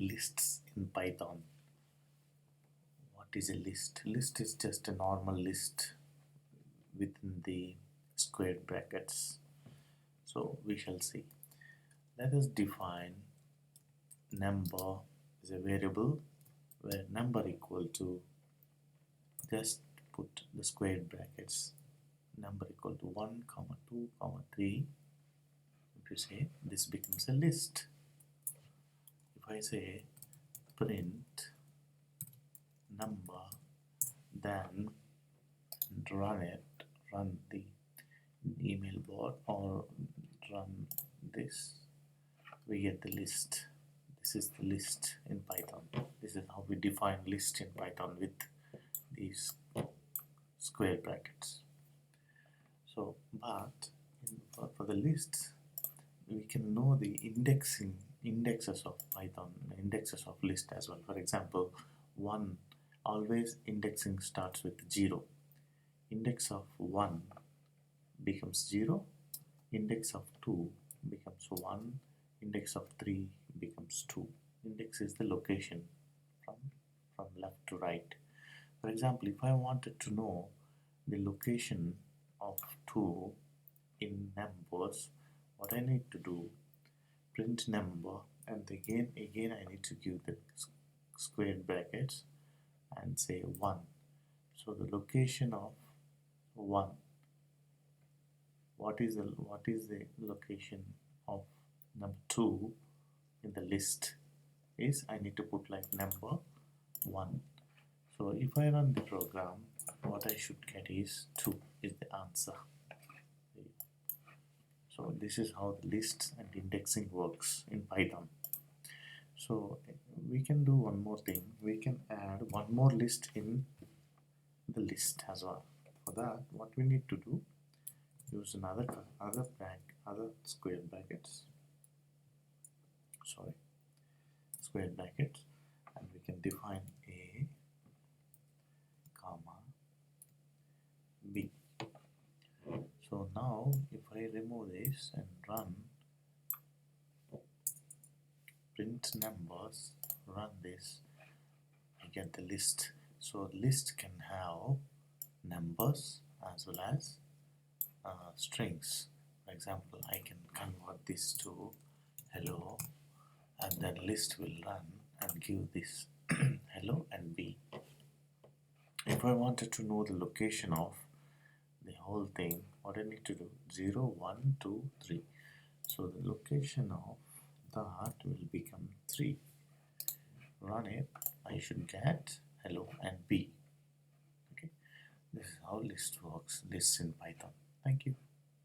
lists in Python. What is a list? List is just a normal list within the square brackets. So we shall see. Let us define number as a variable where number equal to, just put the square brackets, number equal to 1, 2, 3. If you say this becomes a list. If I say print number, then run the email bot or run this, we get the list. This is the list in Python. This is how we define list in Python with these square brackets. So, but for the lists, we can know the indexes of Python, indexes of list as well. For example, 1, always indexing starts with 0. Index of 1 becomes 0. Index of 2 becomes 1. Index of 3 becomes 2. Index is the location from left to right. For example, if I wanted to know the location of 2 in numbers, what I need to do, print number, and again I need to give the square brackets and say 1. So the location of 1, what is the location of number 2 in the list is, I need to put like number 1. So if I run the program, what I should get is 2 is the answer. So this is how the lists and indexing works in Python. So we can do one more thing. We can add one more list in the list as well. For that, what we need to do, use other square brackets. Square brackets, and we can define A, comma, B. So now if I remove this and run print numbers, run this, I get the list. So list can have numbers as well as strings. For example, I can convert this to hello, and then list will run and give this hello and B. If I wanted to know the location of the whole thing, what I need to do, 0, 1, 2, 3. So the location of that will become 3. Run it, I should get hello and B. Okay, this is how list works, lists in Python. Thank you.